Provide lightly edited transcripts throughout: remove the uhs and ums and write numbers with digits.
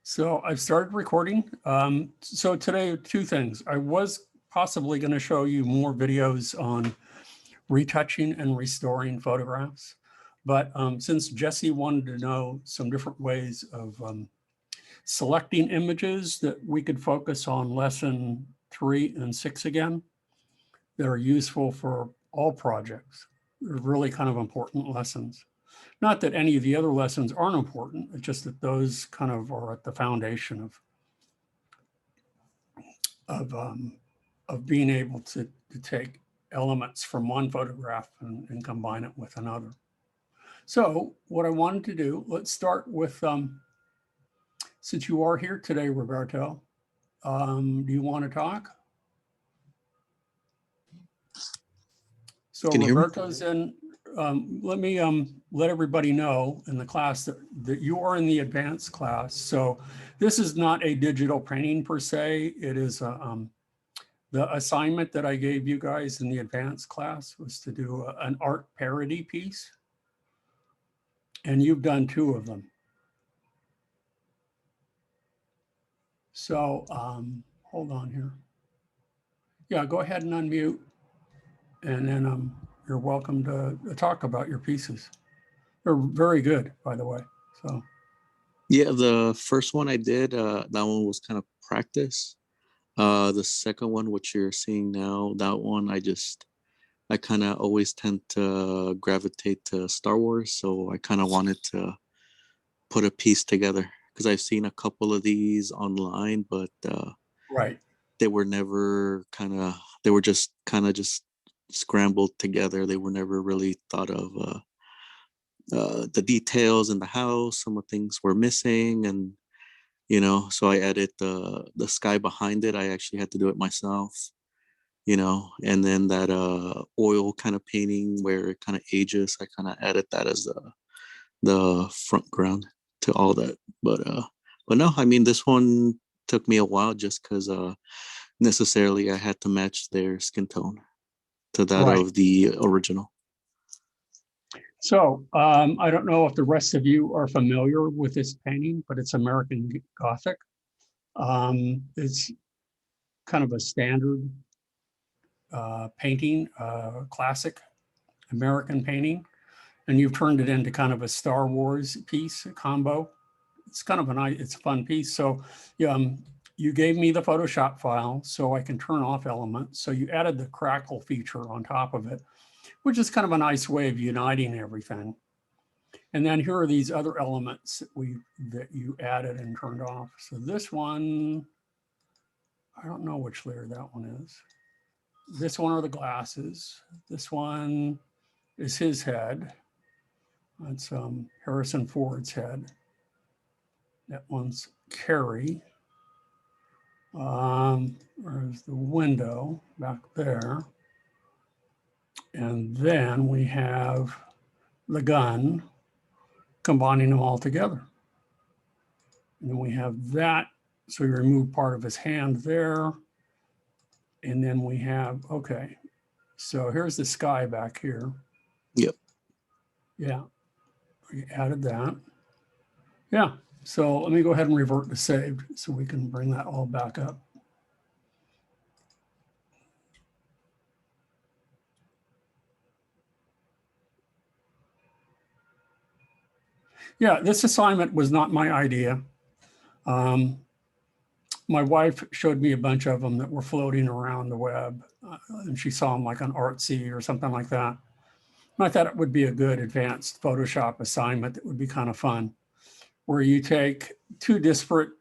So I've started recording. So today, two things. I was possibly going to show you more videos on retouching and restoring photographs. But since Jesse wanted to know some different ways of selecting images that we could focus on lesson 3 and 6 again, that are useful for all projects. They're really kind of important lessons. Not that any of the other lessons aren't important, it's just that those kind of are at the foundation of being able to take elements from one photograph and combine it with another. So what I wanted to do, let's start with, since you are here today, Roberto, do you want to talk? So Can you hear me? Roberto's in, let me let everybody know in the class that you are in the advanced class. So this is not a digital painting per se. It is the assignment that I gave you guys in the advanced class was to do an art parody piece. And you've done 2 of them. So hold on here. Yeah, go ahead and unmute. And then you're welcome to talk about your pieces. They're very good, by the way. So Yeah, the first one I did, that one was kind of practice. The second one, which you're seeing now, that one I kind of always tend to gravitate to Star Wars, so I kind of wanted to put a piece together because I've seen a couple of these online, but right. they were never they were just kind of just scrambled together. They were never really thought of. The details in the house, some of things were missing, and so I added the sky behind it. I actually had to do it myself, and then that oil kind of painting where it kind of ages, I kind of added that as the front ground to all that. But no, I mean, this one took me a while just because necessarily I had to match their skin tone to that Right. of the original. So I don't know if the rest of you are familiar with this painting, but it's American Gothic. It's kind of a standard painting, classic American painting, and you've turned it into kind of a Star Wars piece, a combo. It's kind of it's a fun piece. So you gave me the Photoshop file so I can turn off elements. So you added the crackle feature on top of it, which is kind of a nice way of uniting everything. And then here are these other elements that you added and turned off. So this one, I don't know which layer that one is. This one are the glasses. This one is his head. That's Harrison Ford's head. That one's Carrie. There's the window back there. And then we have the gun, combining them all together. And then we have that. So we remove part of his hand there. And then we have, okay. So here's the sky back here. Yep. Yeah. We added that. Yeah. So let me go ahead and revert to saved so we can bring that all back up. Yeah, this assignment was not my idea. My wife showed me a bunch of them that were floating around the web, and she saw them like on Artsy or something like that. And I thought it would be a good advanced Photoshop assignment that would be kind of fun, where you take 2 disparate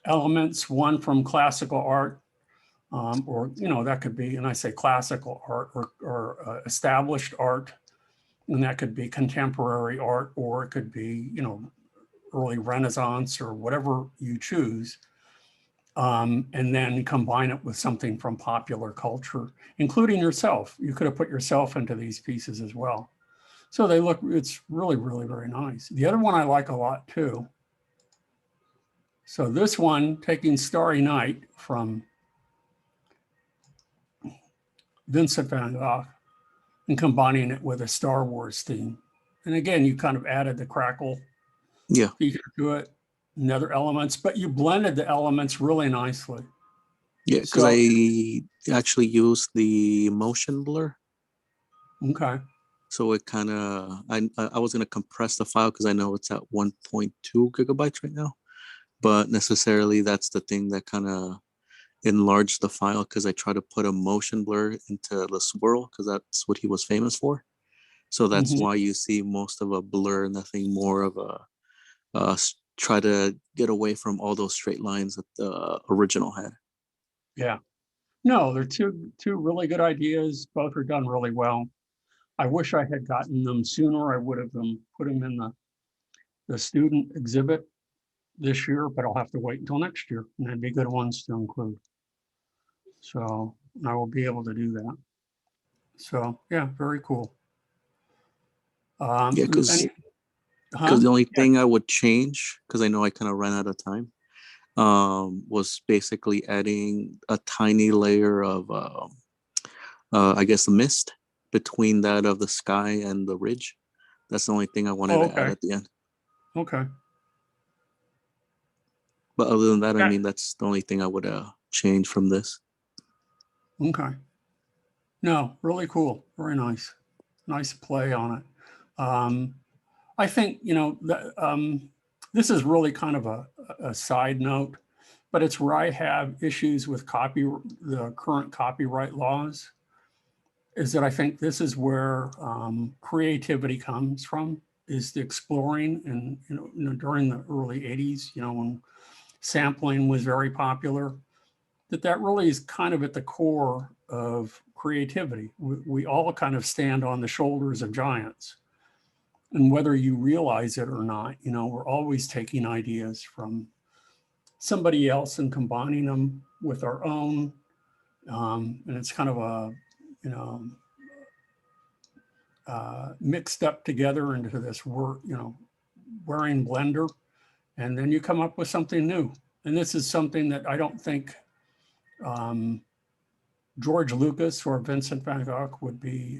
elements, one from classical art, or, that could be, and I say classical art or established art, and that could be contemporary art, or it could be, early Renaissance or whatever you choose. And then combine it with something from popular culture, including yourself. You could have put yourself into these pieces as well. So it's really, really very nice. The other one I like a lot too. So this one, taking Starry Night from Vincent van Gogh and combining it with a Star Wars theme. And again, you kind of added the crackle feature to it. and other elements, but you blended the elements really nicely. Yeah, because So, I actually used the motion blur. okay. So it kind of, I was going to compress the file because I know it's at 1.2 gigabytes right now. But necessarily that's the thing that kind of enlarged the file because I try to put a motion blur into the swirl because that's what he was famous for. So that's Mhm. why you see most of a blur, nothing more of a try to get away from all those straight lines that the original had. Yeah. No, they're two really good ideas. Both are done really well. I wish I had gotten them sooner. I would have put them in the student exhibit this year, but I'll have to wait until next year, and they'd be good ones to include. So I will be able to do that. So yeah, very cool. Yeah, Do any, because huh? the only Yeah. thing I would change, because I know I kind of ran out of time, was basically adding a tiny layer of I guess mist between that of the sky and the ridge. That's the only thing I wanted Oh, to add okay. at the end. Okay. But other than that, I Yeah. mean, that's the only thing I would change from this. Okay. No, really cool. Very nice. Nice play on it. I think, this is really kind of a side note, but it's where I have issues with the current copyright laws, is that I think this is where creativity comes from, is the exploring. And, during the early 80s, when sampling was very popular, that really is kind of at the core of creativity. We all kind of stand on the shoulders of giants. And whether you realize it or not, we're always taking ideas from somebody else and combining them with our own. And it's kind of you know, mixed up together into this wearing blender. And then you come up with something new. And this is something that I don't think um, George Lucas or Vincent van Gogh would be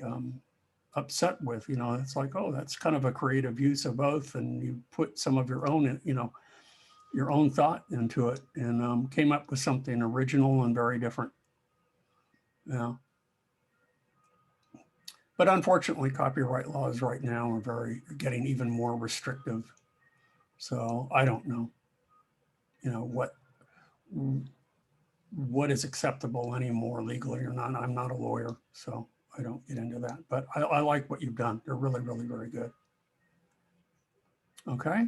upset with. It's like, oh, that's kind of a creative use of both. And you put some of your own, your own thought into it, and came up with something original and very different. Yeah. But unfortunately, copyright laws right now are getting even more restrictive. So I don't know, what is acceptable anymore legally or not. I'm not a lawyer, so I don't get into that. But I like what you've done. They're really, really very good. Okay.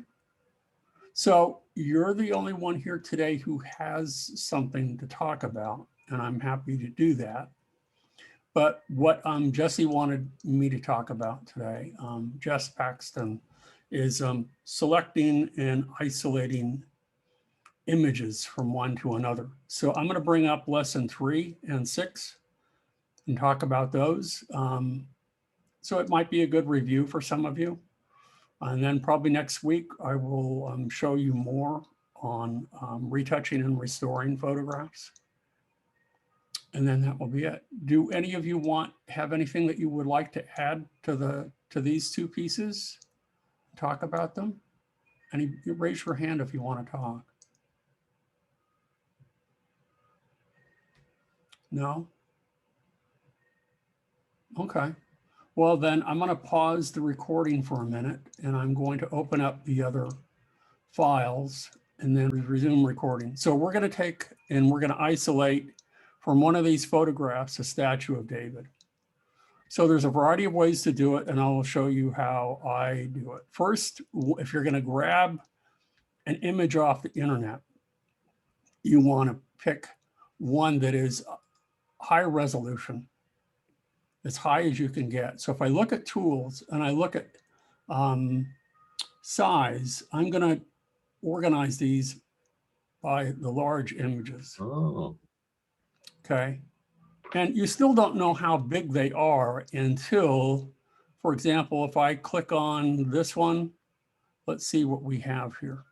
So you're the only one here today who has something to talk about, and I'm happy to do that. But what Jesse wanted me to talk about today, Jess Paxton, is selecting and isolating images from one to another. So I'm going to bring up lesson 3 and 6 and talk about those. So it might be a good review for some of you. And then probably next week, I will show you more on retouching and restoring photographs. And then that will be it. Do any of you have anything that you would like to add to these two pieces? Talk about them? You raise your hand if you want to talk. No? Okay. Well, then I'm going to pause the recording for a minute, and I'm going to open up the other files and then resume recording. So we're going to isolate from one of these photographs a statue of David. So there's a variety of ways to do it, and I will show you how I do it. First, if you're going to grab an image off the internet, you want to pick one that is high resolution, as high as you can get. So if I look at tools and I look at size, I'm going to organize these by the large images. Oh. Okay. And you still don't know how big they are until, for example, if I click on this one, let's see what we have here.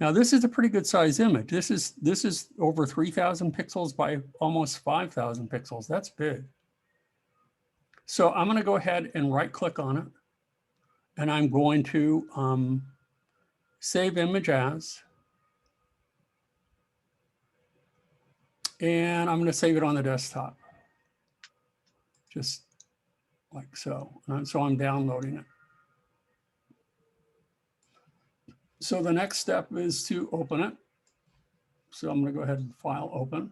Now this is a pretty good size image. This is over 3,000 pixels by almost 5,000 pixels. That's big. So I'm going to go ahead and right click on it. And I'm going to save image as, and I'm going to save it on the desktop, just like so. And so I'm downloading it. So the next step is to open it. So I'm going to go ahead and file open.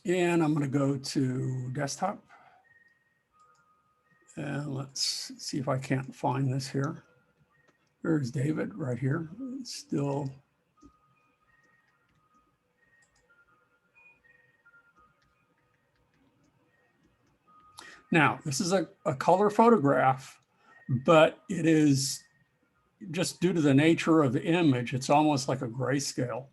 And I'm going to go to desktop. And let's see if I can't find this here. There's David right here. It's still. Now, this is a color photograph, but it is just due to the nature of the image, it's almost like a grayscale.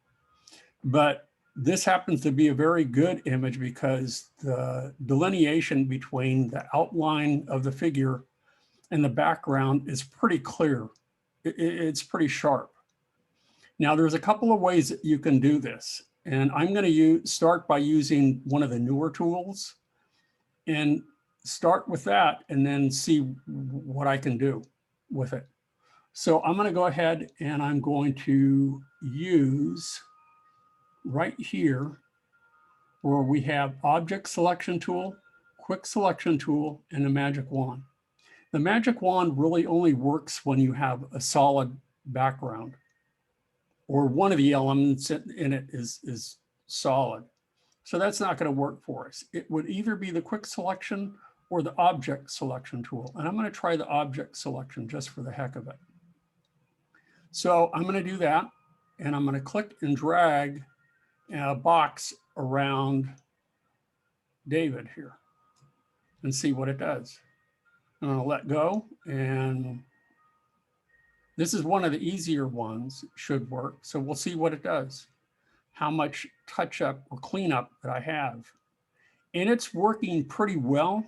But this happens to be a very good image because the delineation between the outline of the figure and the background is pretty clear. It's pretty sharp. Now, there's a couple of ways that you can do this. And I'm going to start by using one of the newer tools and start with that and then see what I can do with it. So I'm going to go ahead and I'm going to use right here where we have object selection tool, quick selection tool, and the magic wand. The magic wand really only works when you have a solid background or one of the elements in it is solid. So that's not going to work for us. It would either be the quick selection or the object selection tool. And I'm going to try the object selection just for the heck of it. So I'm going to do that. And I'm going to click and drag a box around David here and see what it does. I'm going to let go. And this is one of the easier ones, should work. So we'll see what it does, how much touch up or cleanup that I have. And it's working pretty well.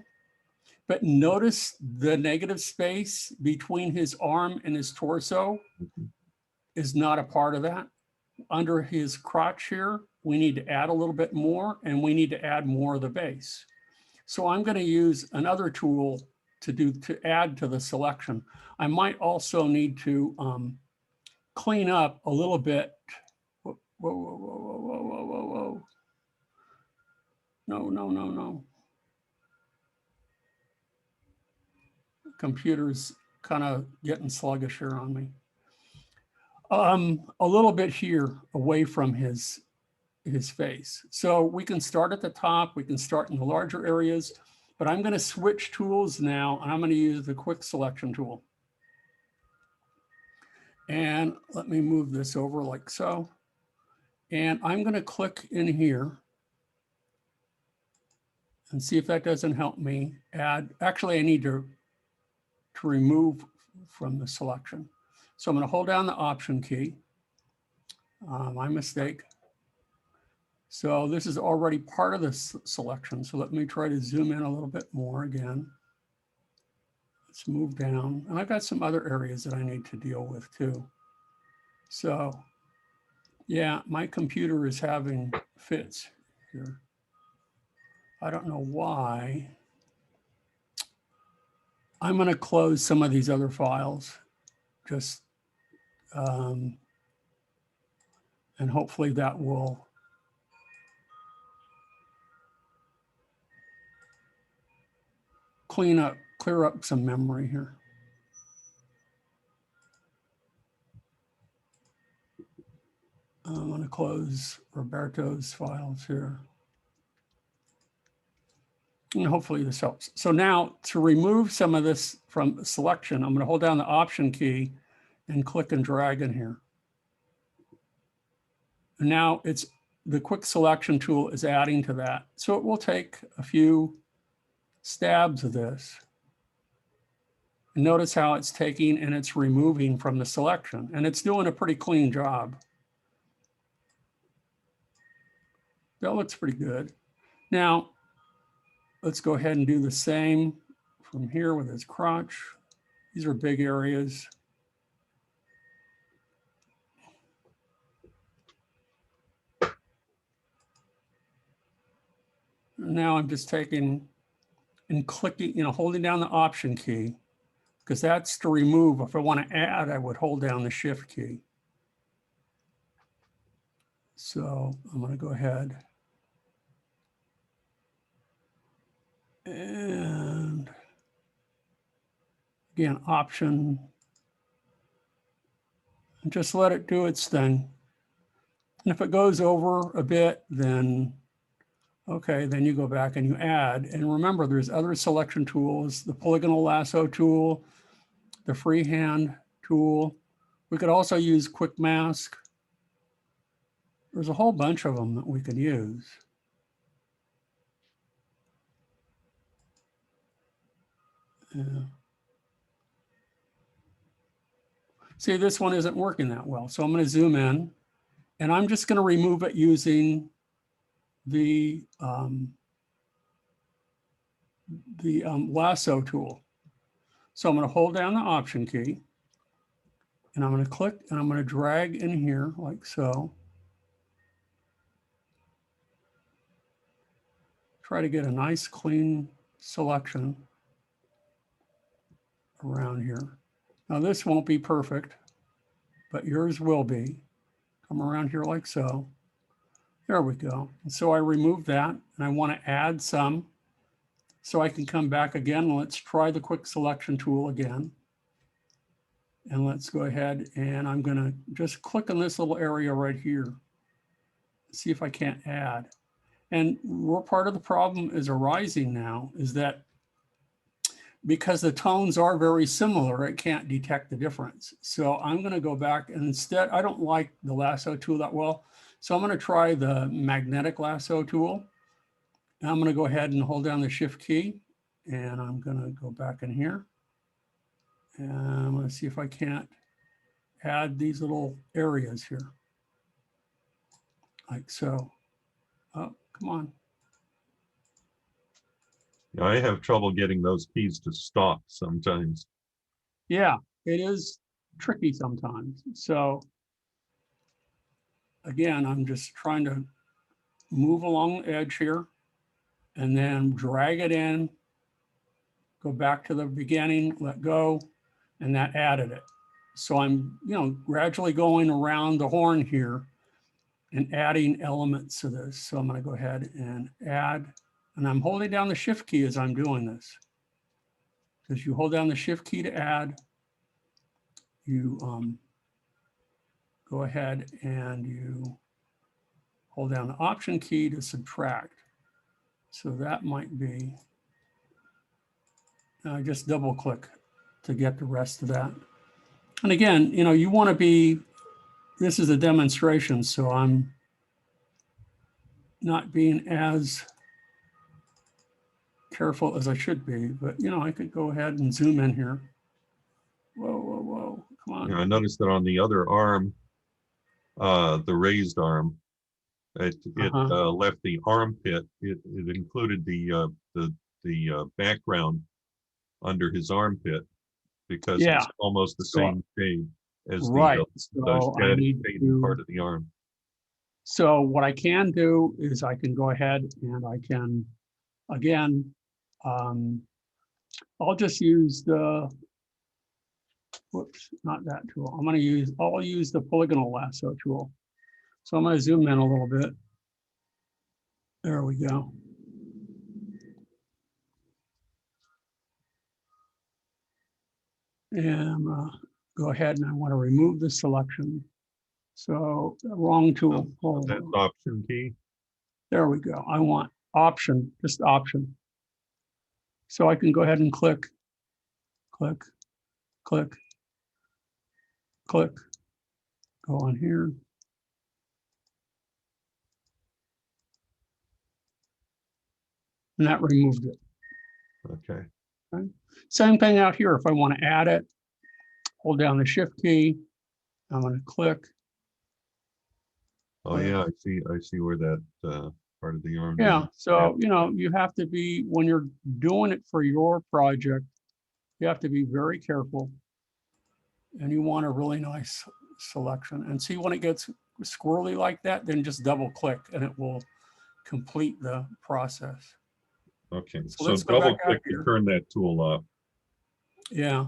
But notice the negative space between his arm and his torso is not a part of that. Under his crotch here, we need to add a little bit more, and we need to add more of the base. So I'm going to use another tool to add to the selection. I might also need to clean up a little bit. Whoa, whoa, whoa, whoa, whoa, whoa, whoa, whoa. No, no, no, no. Computer's kind of getting sluggish here on me. A little bit here away from his face. So we can start at the top, we can start in the larger areas, but I'm going to switch tools now, and I'm going to use the quick selection tool. And let me move this over like so. And I'm going to click in here and see if that doesn't help me add. Actually, I need to remove from the selection. So I'm going to hold down the Option key. My mistake. So this is already part of the selection. So let me try to zoom in a little bit more again. Let's move down. And I've got some other areas that I need to deal with too. So yeah, my computer is having fits here. I don't know why. I'm going to close some of these other files just, and hopefully that will clear up some memory here. I'm going to close Roberto's files here. And hopefully this helps. So now to remove some of this from selection, I'm going to hold down the Option key and click and drag in here. And now it's the quick selection tool is adding to that. So it will take a few stabs of this. And notice how it's taking and it's removing from the selection. And it's doing a pretty clean job. That looks pretty good. Now, let's go ahead and do the same from here with his crotch. These are big areas. Now I'm just taking and clicking, holding down the Option key, because that's to remove. If I want to add, I would hold down the Shift key. So I'm going to go ahead and again, Option, and just let it do its thing. And if it goes over a bit, then okay, then you go back and you add. And remember, there's other selection tools, the Polygonal Lasso tool, the Freehand tool. We could also use Quick Mask. There's a whole bunch of them that we could use. Yeah. See, this one isn't working that well. So I'm going to zoom in, and I'm just going to remove it using the lasso tool. So I'm going to hold down the Option key, and I'm going to click, and I'm going to drag in here like so. Try to get a nice clean selection around here. Now this won't be perfect, but yours will be. Come around here like so. There we go. And so I removed that, and I want to add some. So I can come back again. Let's try the quick selection tool again. And let's go ahead, and I'm going to just click on this little area right here. See if I can't add. And where part of the problem is arising now is that because the tones are very similar, it can't detect the difference. So I'm going to go back, and instead, I don't like the lasso tool that well. So I'm going to try the magnetic lasso tool. And I'm going to go ahead and hold down the Shift key, and I'm going to go back in here. And I'm going to see if I can't add these little areas here. Like so. Oh, come on. Yeah, I have trouble getting those keys to stop sometimes. Yeah, it is tricky sometimes. So again, I'm just trying to move along the edge here and then drag it in, go back to the beginning, let go, and that added it. So I'm, gradually going around the horn here and adding elements to this. So I'm going to go ahead and add, and I'm holding down the Shift key as I'm doing this. Because you hold down the Shift key to add, you go ahead and you hold down the Option key to subtract. So that might be, just double click to get the rest of that. And again, you want to be, this is a demonstration, so I'm not being as careful as I should be, but I could go ahead and zoom in here. Whoa, whoa, whoa, come on. Yeah, I noticed that on the other arm, the raised arm, it left the armpit. It included the background under his armpit because it's almost the same shade as the shaded part of the arm. So what I can do is I can go ahead and I can, again, I'll just use the, whoops, not that tool. I'll use the Polygonal Lasso tool. So I'm going to zoom in a little bit. There we go. And go ahead, and I want to remove the selection. So wrong tool. That's Option key. There we go. I want Option, just Option. So I can go ahead and click, click, click, click, go on here. And that removed it. Okay. Okay. Same thing out here. If I want to add it, hold down the Shift key. I'm going to click. Oh yeah, I see where that part of the arm. Yeah. So, you have to be, when you're doing it for your project, you have to be very careful. And you want a really nice selection. And see, when it gets squirrely like that, then just double click and it will complete the process. Okay, So so let's go double back out click to here. turn that tool off. Yeah.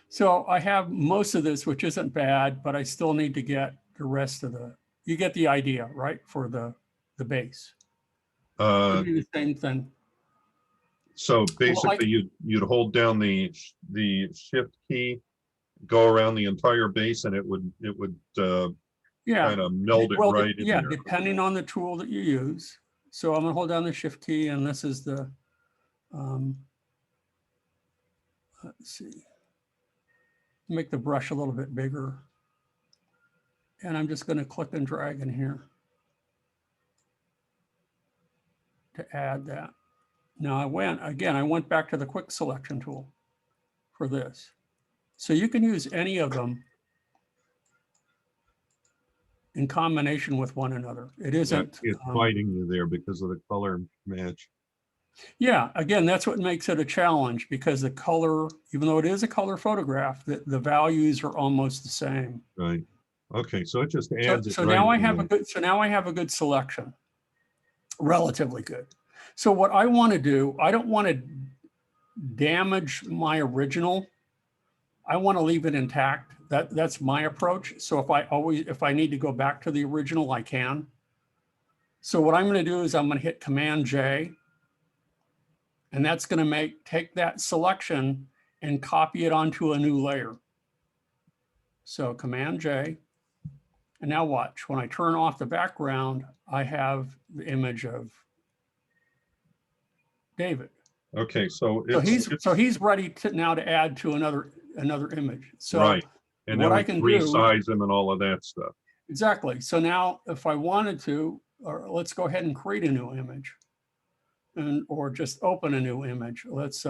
So I have most of this, which isn't bad, but I still need to get the rest of you get the idea, right? For the base. Uh, Do the same thing. so basically you'd hold down the shift key, go around the entire base, and it would Yeah. kind of meld it Well, right in yeah, there. depending on the tool that you use. So I'm gonna hold down the shift key, and this is the, let's see, make the brush a little bit bigger. And I'm just gonna click and drag in here to add that. Now I went back to the quick selection tool for this. So you can use any of them in combination with one another. It isn't. It's fighting you there because of the color match. Yeah, again, that's what makes it a challenge, because the color, even though it is a color photograph, the values are almost the same. Right. Okay, so it just So, adds it so right now I in have there. now I have a good selection, relatively good. So what I want to do, I don't want to damage my original. I want to leave it intact. That's my approach. So if I need to go back to the original, I can. So what I'm going to do is I'm going to hit Command J, and that's going to take that selection and copy it onto a new layer. So Command J, and now watch, when I turn off the background, I have the image of David. Okay, so he's ready now to add to another image. So right. And what then I we can do, resize them and all of that stuff. exactly. So now if I wanted to, or let's go ahead and create a new image, or just open a new image. Let's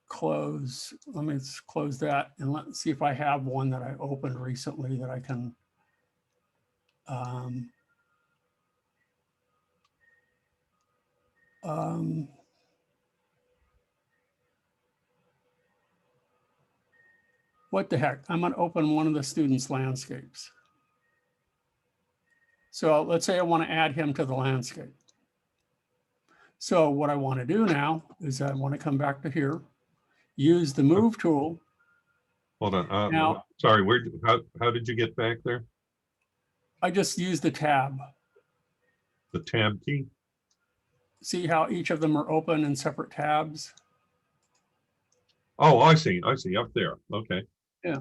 close. Let me close that, and let's see if I have one that I opened recently that I can. What the heck? I'm going to open one of the students' landscapes. So let's say I want to add him to the landscape. So what I want to do now is I want to come back to here, use the move tool. Hold on. Now, sorry, how did you get back there? I just use the tab. The tab key? See how each of them are open in separate tabs? Oh, I see. Up there. Okay. Yeah.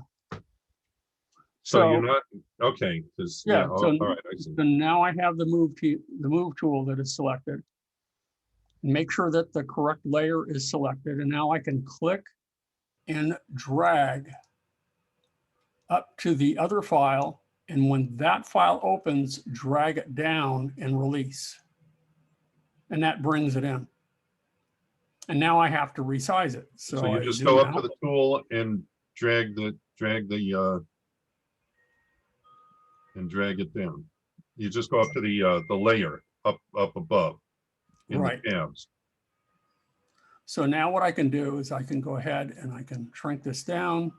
So you're not okay, because yeah. all right, I see. So now I have the move tool that is selected. Make sure that the correct layer is selected, and now I can click and drag up to the other file, and when that file opens, drag it down and release. And that brings it in. And now I have to resize it. So you just go up to the tool and drag and drag it down. You just go up to the layer up above in the tabs. So now what I can do is I can go ahead and I can shrink this down,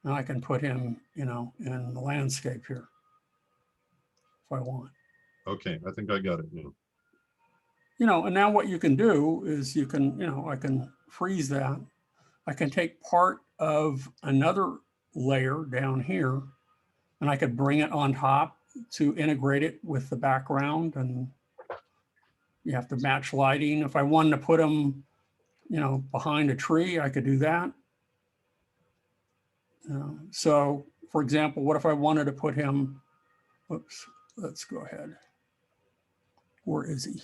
and I can put him, in the landscape here if I want. Okay, I think I got it now. And now what you can do is you can, I can freeze that. I can take part of another layer down here, and I could bring it on top to integrate it with the background, and you have to match lighting. If I wanted to put them, behind a tree, I could do that. So for example, what if I wanted to put him, oops, let's go ahead. Where is he?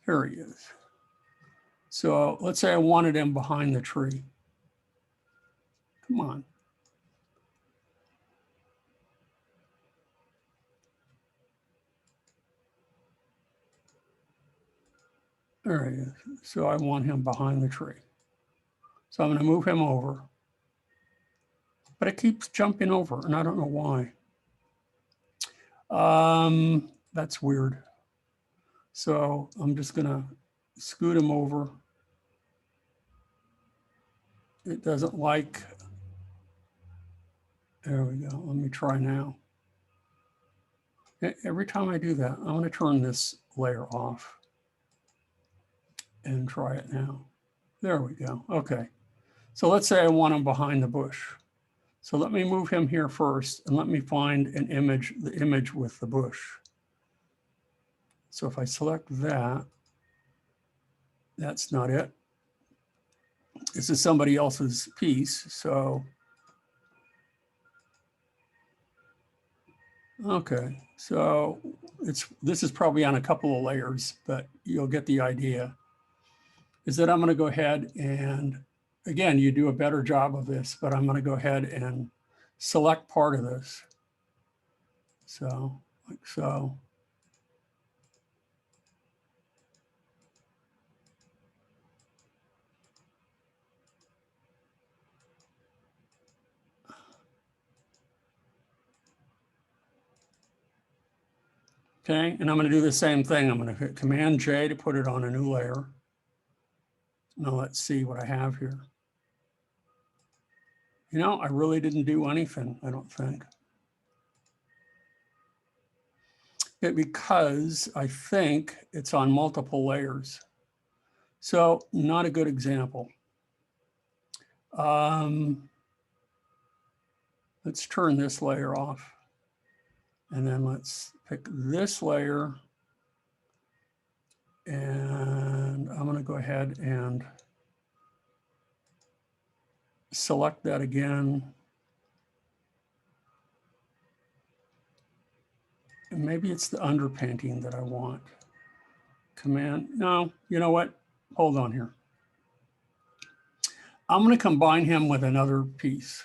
Here he is. So let's say I wanted him behind the tree. Come on. There he is. So I want him behind the tree. So I'm going to move him over. But it keeps jumping over, and I don't know why. That's weird. So I'm just going to scoot him over. It doesn't like There we go. Let me try now. Every time I do that, I'm going to turn this layer off and try it now. There we go. Okay. So let's say I want him behind the bush. So let me move him here first and let me find an image, the image with the bush. So if I select that, that's not it. This is somebody else's piece. So, okay. So this is probably on a couple of layers, but you'll get the idea. Is that I'm going to go ahead and, again, you do a better job of this, but I'm going to go ahead and select part of this. So, like so. Okay, and I'm going to do the same thing. I'm going to hit Command J to put it on a new layer. Now let's see what I have here. You know, I really didn't do anything, I don't think. Because I think it's on multiple layers. So not a good example. Let's turn this layer off. And then let's pick this layer. And I'm going to go ahead and select that again. And maybe it's the underpainting that I want. Command, no, you know what? Hold on here. I'm going to combine him with another piece.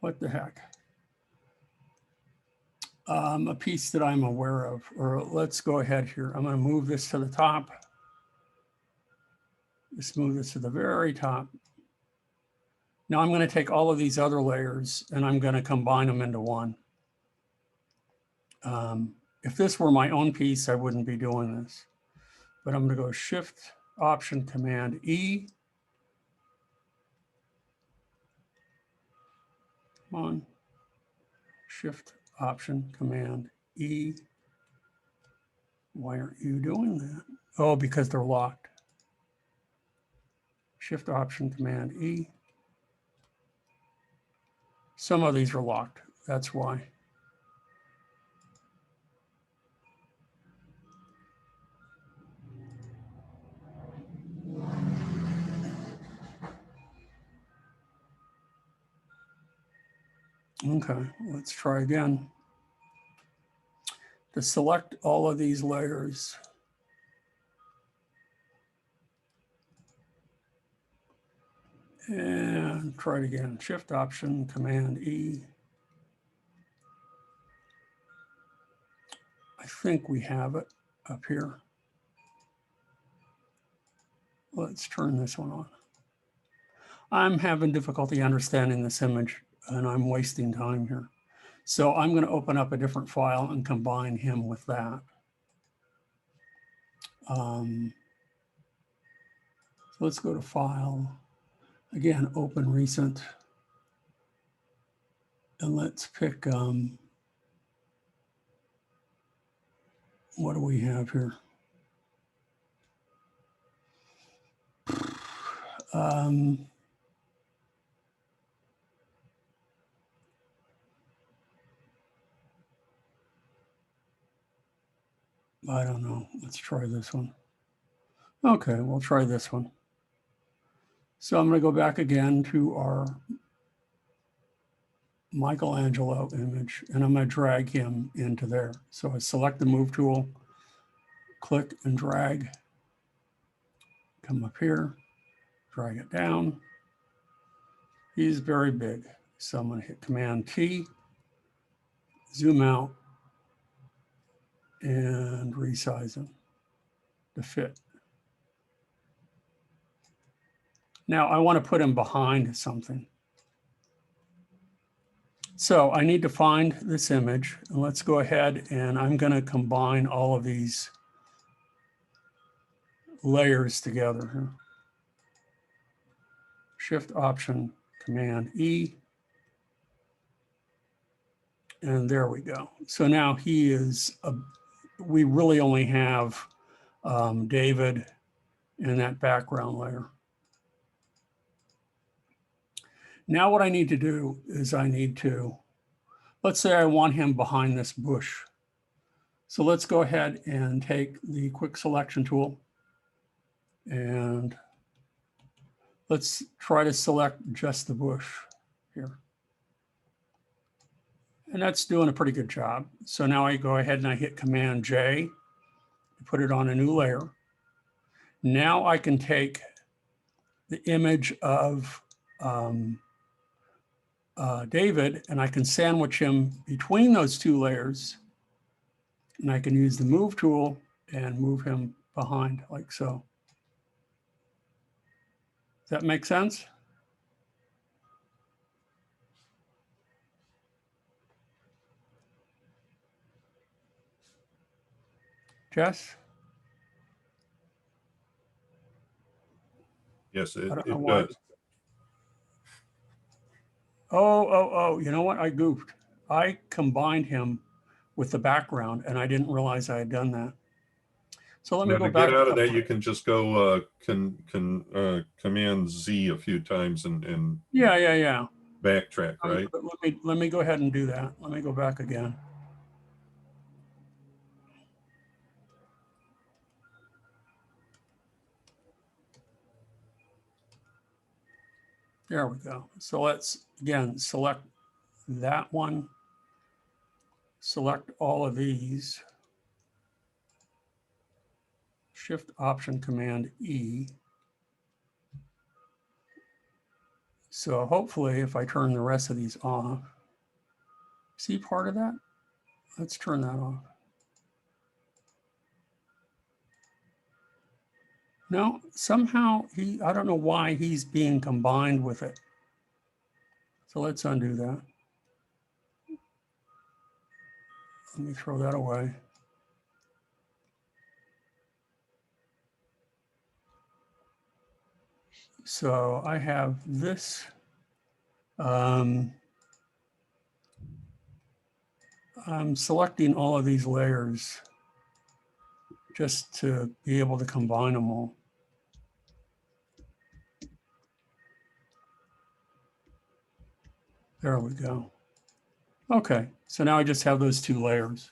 What the heck? A piece that I'm aware of, or let's go ahead here. I'm going to move this to the top. Let's move this to the very top. Now I'm going to take all of these other layers and I'm going to combine them into one. If this were my own piece, I wouldn't be doing this, but I'm going to go Shift, Option, Command E. Come on. Shift, Option, Command E. Why aren't you doing that? Oh, because they're locked. Shift, Option, Command E. Some of these are locked. That's why. Okay, let's try again. To select all of these layers. And try it again. Shift, Option, Command E. I think we have it up here. Let's turn this one on. I'm having difficulty understanding this image and I'm wasting time here. So I'm going to open up a different file and combine him with that. So let's go to File. Again, Open Recent. And let's pick, what do we have here? I don't know. Let's try this one. Okay, we'll try this one. So I'm going to go back again to our Michelangelo image, and I'm going to drag him into there. So I select the Move tool, click and drag, come up here, drag it down. He's very big. So I'm going to hit Command T, zoom out, and resize him to fit. Now I want to put him behind something. So I need to find this image, and let's go ahead and I'm going to combine all of these layers together here. Shift, Option, Command E. And there we go. So now he is, we really only have David in that background layer. Now what I need to do is I need to, let's say I want him behind this bush. So let's go ahead and take the quick selection tool and let's try to select just the bush here. And that's doing a pretty good job. So now I go ahead and I hit Command J, put it on a new layer. Now I can take the image of David and I can sandwich him between those two layers. And I can use the move tool and move him behind like so. Does that make sense? Jess? Yes, it don't know why. does. Oh, you know what? I goofed. I combined him with the background and I didn't realize I had done that. So let me Now, go to back. get out of that, you can just go Command Z a few times and Yeah. backtrack, right? But let me go ahead and do that. Let me go back again. There we go. So let's again select that one. Select all of these. Shift Option Command E. So hopefully if I turn the rest of these off, see part of that? Let's turn that off. No, somehow I don't know why he's being combined with it. So let's undo that. Let me throw that away. So I have this. I'm selecting all of these layers just to be able to combine them all. There we go. Okay, so now I just have those two layers.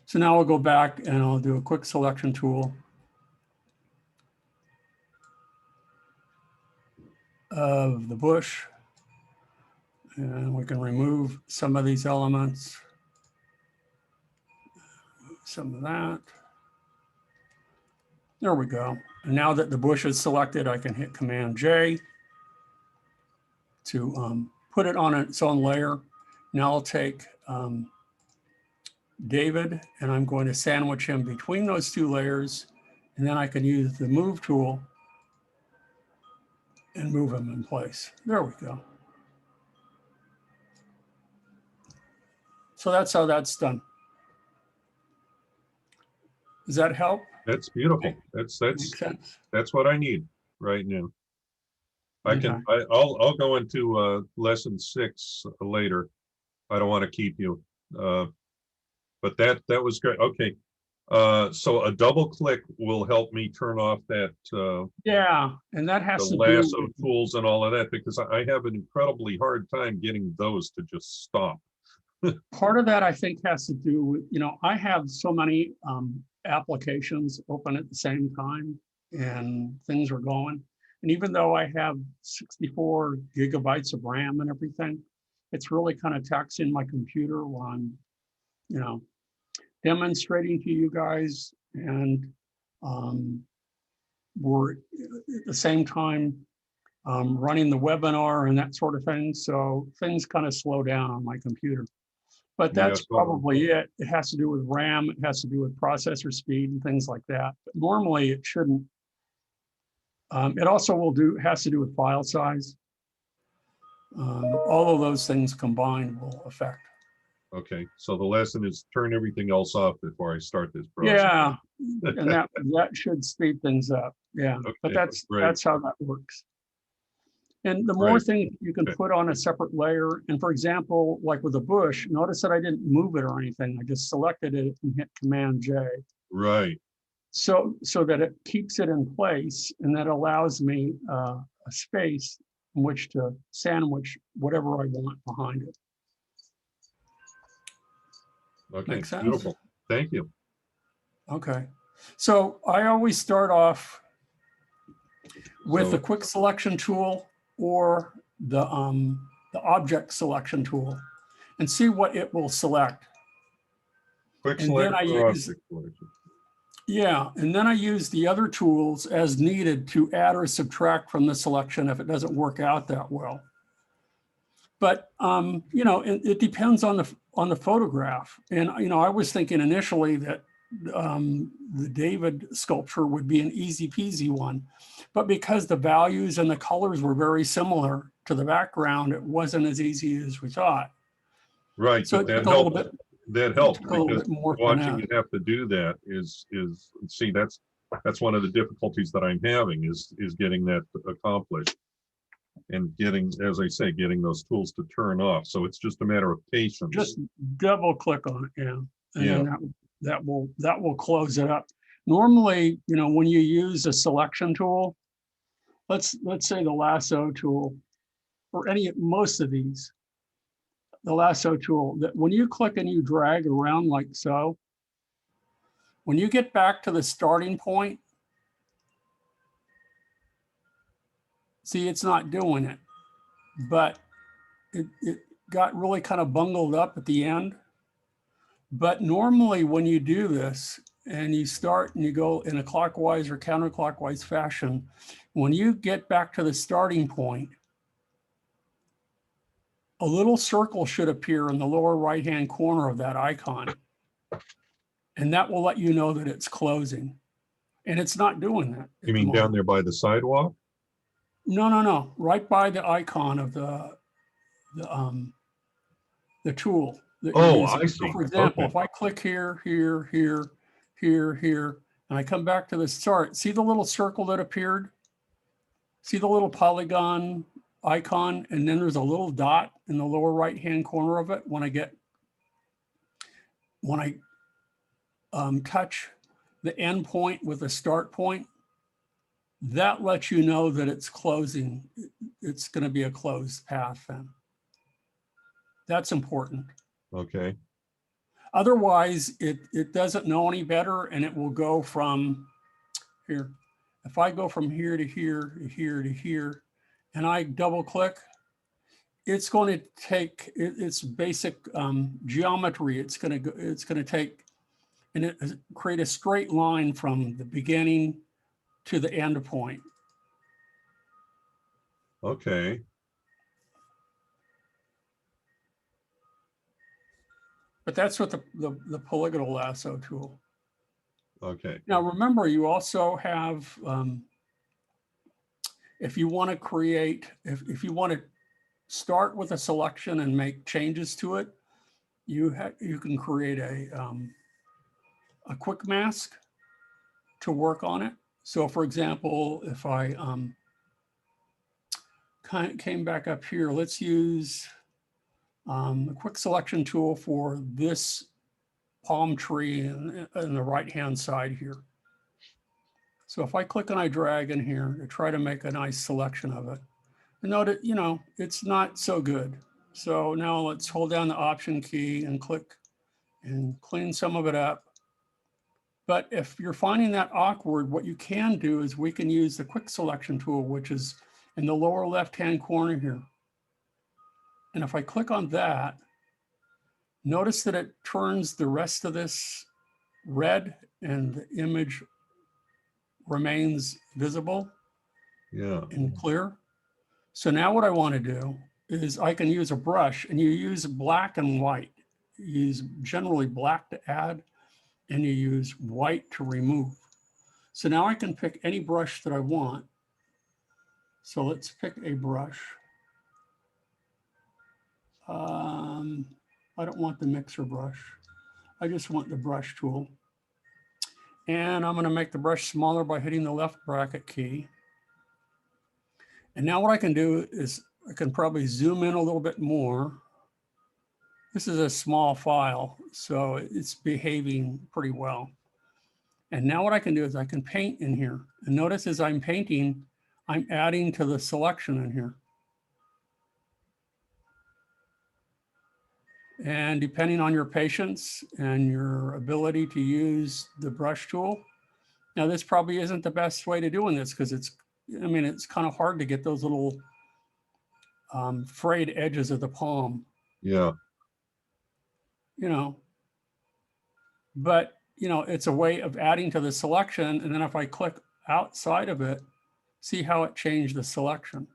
So now I'll go back and I'll do a quick selection tool of the bush. And we can remove some of these elements. Some of that. There we go. And now that the bush is selected, I can hit Command J to put it on its own layer. Now I'll take David and I'm going to sandwich him between those two layers. And then I can use the move tool and move him in place. There we go. So that's how that's done. Does that help? That's beautiful. Makes sense. That's what I need right now. I'll go into lesson 6 later. I don't want to keep you, but that was great. Okay, so a double click will help me turn off that Yeah, and that has the to lasso do with, tools and all of that, because I have an incredibly hard time getting those to just stop. part of that I think has to do with, I have so many applications open at the same time and things are going. And even though I have 64 gigabytes of RAM and everything, it's really kind of taxing my computer while I'm, demonstrating to you guys. And we're at the same time running the webinar and that sort of thing. So things kind of slow down on my computer. But that's probably it. It has to do with RAM. It has to do with processor speed and things like that. But normally it shouldn't. It also has to do with file size. All of those things combined will affect. Okay, so the lesson is turn everything else off before I start this process. Yeah, and that should speed things up. Yeah, Okay, but that's how that works. And the more Right. things you can Okay. put on a separate layer, and for example, like with a bush, notice that I didn't move it or anything. I just selected it and hit Command J. Right. So that it keeps it in place, and that allows me a space in which to sandwich whatever I want behind it. Okay. Make sense? Beautiful. Thank you. Okay. So I always start off with So- the quick selection tool or the object selection tool and see what it will select. Quick And then select I or use, object selection? yeah, and then I use the other tools as needed to add or subtract from the selection if it doesn't work out that well. But you know, it depends on the photograph. And you know, I was thinking initially that the David sculpture would be an easy peasy one, but because the values and the colors were very similar to the background, it wasn't as easy as we thought. Right, So but it that took a little helps. bit. That It helps took a little because bit more watching finesse. you have to do that is see, that's one of the difficulties that I'm having is getting that accomplished and getting, as I say, getting those tools to turn off. So it's just a matter of patience. Just double click on it, yeah, and Yeah. then that will close it up. Normally, you know, when you use a selection tool, let's say the lasso tool, or most of these, the lasso tool, that when you click and you drag around like so, when you get back to the starting point, see, it's not doing it, but it got really kind of bungled up at the end. But normally when you do this and you start and you go in a clockwise or counterclockwise fashion, when you get back to the starting point, a little circle should appear in the lower right-hand corner of that icon. And that will let you know that it's closing. And it's not doing that. You mean down there by the sidewalk? No. Right by the icon of the tool that you're Oh, using. I So see. for example, Okay. if I click here, and I come back to the start, see the little circle that appeared? See the little polygon icon? And then there's a little dot in the lower right-hand corner of it when I touch the end point with the start point. That lets you know that it's closing. It's going to be a closed path then. That's important. Okay. Otherwise, it doesn't know any better, and it will go from here. If I go from here to here to here to here, and I double click, it's going to take its basic geometry. It's going to take and create a straight line from the beginning to the end point. Okay. But that's what the Polygonal Lasso tool. Okay. Now, remember, you also have, if you want to create, if you want to start with a selection and make changes to it, you can create a quick mask to work on it. So for example, if I came back up here, let's use a quick selection tool for this palm tree in the right-hand side here. So if I click and I drag in here to try to make a nice selection of it, and note it, you know, it's not so good. So now let's hold down the Option key and click and clean some of it up. But if you're finding that awkward, what you can do is we can use the quick selection tool, which is in the lower left-hand corner here. And if I click on that, notice that it turns the rest of this red and the image remains visible. Yeah. And clear. So now what I want to do is I can use a brush, and you use black and white. You use generally black to add, and you use white to remove. So now I can pick any brush that I want. So let's pick a brush. I don't want the mixer brush. I just want the brush tool. And I'm going to make the brush smaller by hitting the left bracket key. And now what I can do is I can probably zoom in a little bit more. This is a small file, so it's behaving pretty well. And now what I can do is I can paint in here. And notice as I'm painting, I'm adding to the selection in here. And depending on your patience and your ability to use the brush tool, now this probably isn't the best way to doing this because it's kind of hard to get those little frayed edges of the palm. Yeah. But it's a way of adding to the selection. And then if I click outside of it, see how it changed the selection.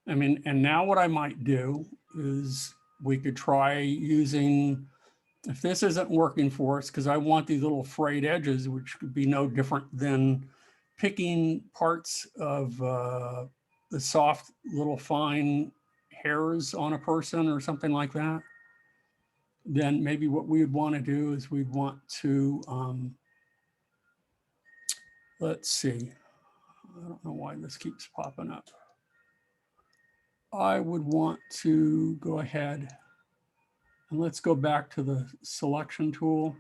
And now what I might do is we could try using, if this isn't working for us, because I want these little frayed edges, which could be no different than picking parts of the soft little fine hairs on a person or something like that, then maybe what we would want to do is we'd want to, let's see, I don't know why this keeps popping up. I would want to go ahead and let's go back to the selection tool.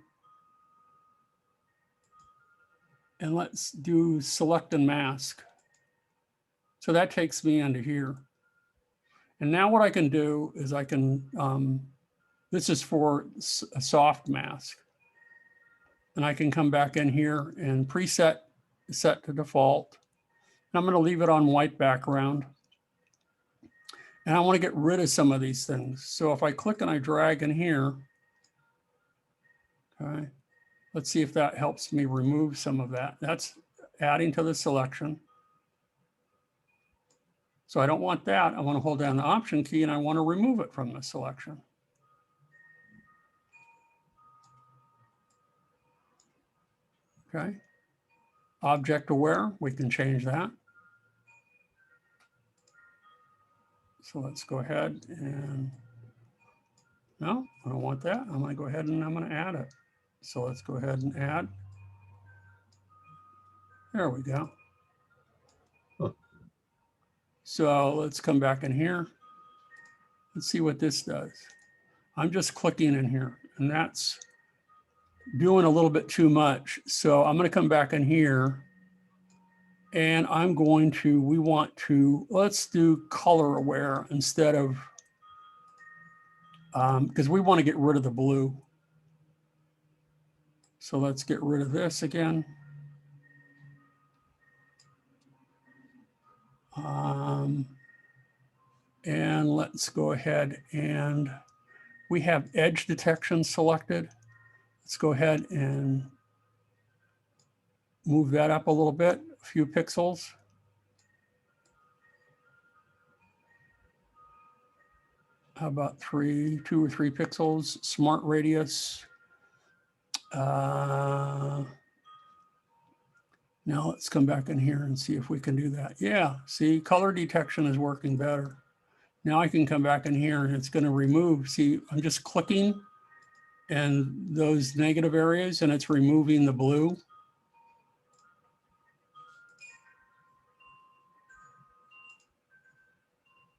And let's do select and mask. So that takes me into here. And now what I can do is I can, this is for a soft mask. And I can come back in here and preset, set to default. And I'm going to leave it on white background. And I want to get rid of some of these things. So if I click and I drag in here, okay, let's see if that helps me remove some of that. That's adding to the selection. So I don't want that. I want to hold down the Option key and I want to remove it from the selection. Okay. Object aware, we can change that. So let's go ahead and, no, I don't want that. I'm going to go ahead and I'm going to add it. So let's go ahead and add. There we go. Huh. So let's come back in here. Let's see what this does. I'm just clicking in here and that's doing a little bit too much. So I'm going to come back in here and I'm going to, let's do color aware instead of, because we want to get rid of the blue. So let's get rid of this again. And let's go ahead and we have edge detection selected. Let's go ahead and move that up a little bit, a few pixels. How about 2 or 3 pixels? Smart radius. Now let's come back in here and see if we can do that. Yeah, see, color detection is working better. Now I can come back in here and it's going to remove. See, I'm just clicking and those negative areas and it's removing the blue.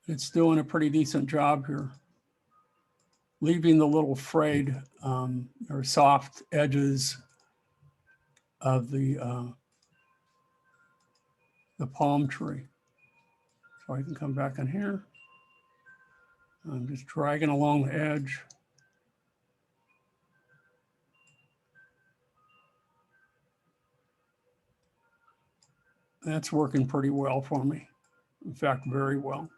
It's doing a pretty decent job here, leaving the little frayed or soft edges of the palm tree. So I can come back in here. I'm just dragging along the edge. That's working pretty well for me. In fact, very well.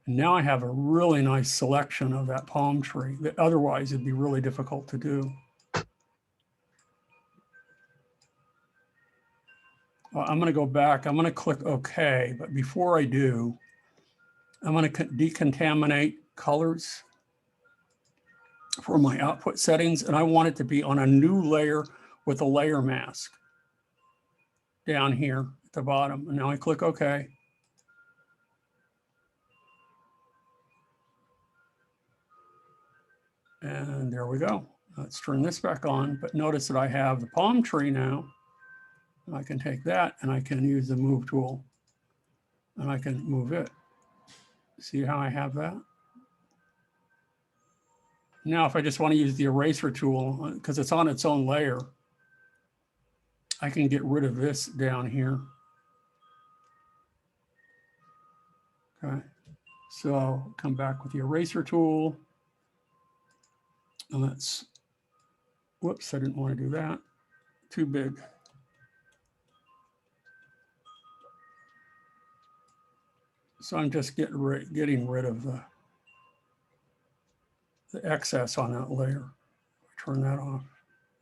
And now I have a really nice selection of that palm tree that otherwise it'd be really difficult to do. Well, I'm going to go back. I'm going to click OK. But before I do, I'm going to decontaminate colors for my output settings. And I want it to be on a new layer with a layer mask down here at the bottom. And now I click OK. And there we go. Let's turn this back on, but notice that I have the palm tree now. And I can take that and I can use the move tool and I can move it. See how I have that? Now, if I just want to use the eraser tool, because it's on its own layer, I can get rid of this down here. Okay, so come back with the eraser tool. And let's, whoops, I didn't want to do that. Too big. So I'm just getting rid of the excess on that layer. Turn that off.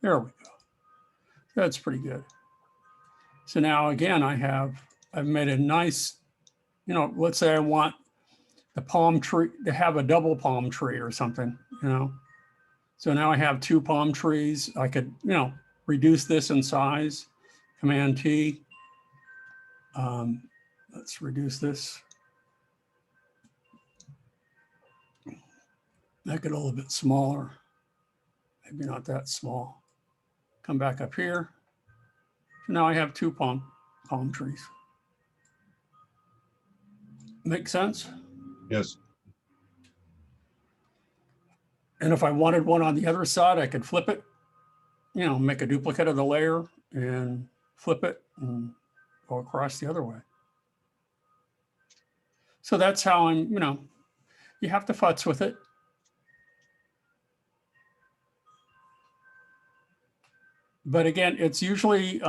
There we go. That's pretty good. So now again, I've made a nice, you know, let's say I want the palm tree to have a double palm tree or something, you know. So now I have 2 palm trees. I could, you know, reduce this in size, Command T. Let's reduce this. Make it a little bit smaller. Maybe not that small. Come back up here. So now I have 2 palm trees. Make sense? Yes. And if I wanted one on the other side, I could flip it, you know, make a duplicate of the layer and flip it and go across the other way. So that's how I'm, you know, you have to futz with it. But again, it's usually,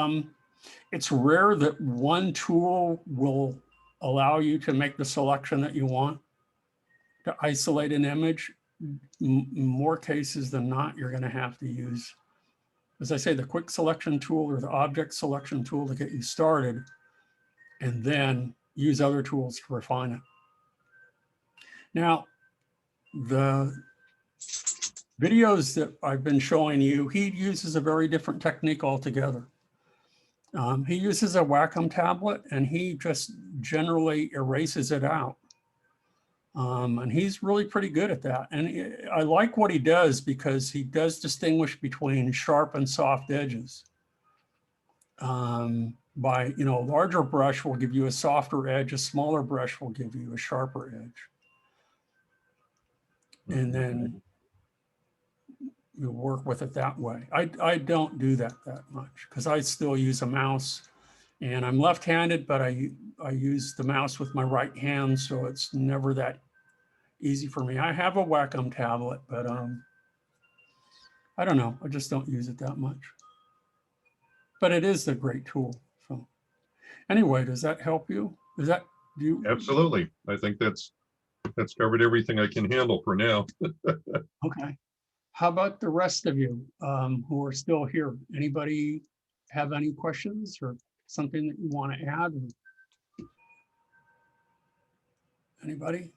it's rare that one tool will allow you to make the selection that you want to isolate an image. In more cases than not, you're going to have to use, as I say, the quick selection tool or the object selection tool to get you started, and then use other tools to refine it. Now, the videos that I've been showing you, he uses a very different technique altogether. He uses a Wacom tablet and he just generally erases it out. And he's really pretty good at that. And I like what he does because he does distinguish between sharp and soft edges. By, you know, a larger brush will give you a softer edge, a smaller brush will give you a sharper edge. And then you work with it that way. I don't do that much because I still use a mouse and I'm left-handed, but I use the mouse with my right hand, so it's never that easy for me. I have a Wacom tablet, but I don't know. I just don't use it that much. But it is a great tool. So anyway, does that help you? Does that do you? Absolutely. I think that's covered everything I can handle for now. Okay. How about the rest of you who are still here? Anybody have any questions or something that you want to add? Anybody?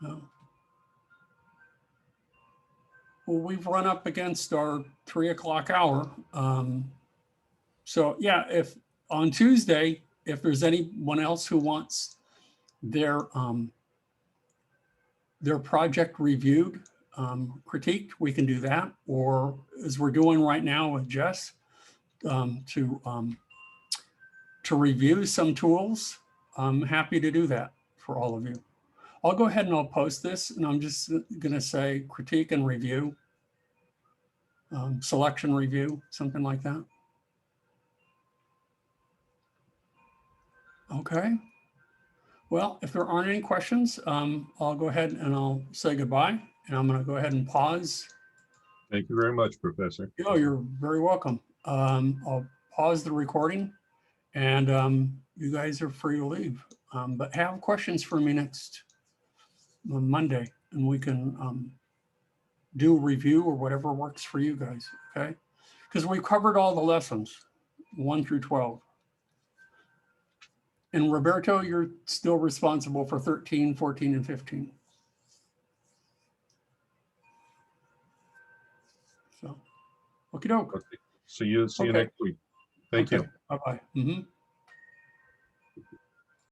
No. Well, we've run up against our 3 o'clock hour. So yeah, if on Tuesday, if there's anyone else who wants their project reviewed, critiqued, we can do that. Or as we're doing right now with Jess, to review some tools, I'm happy to do that for all of you. I'll go ahead and I'll post this, and I'm just going to say critique and review, selection review, something like that. Okay. Well, if there aren't any questions, I'll go ahead and I'll say goodbye, and I'm going to go ahead and pause. Thank you very much, Professor. Oh, you're very welcome. I'll pause the recording, and you guys are free to leave. But have questions for me next Monday, and we can do a review or whatever works for you guys, okay? Because we've covered all the lessons, 1 through 12. And Roberto, you're still responsible for 13, 14, and 15. So, okie doke. Okay. See you Okay. next week. Thank you. Bye-bye.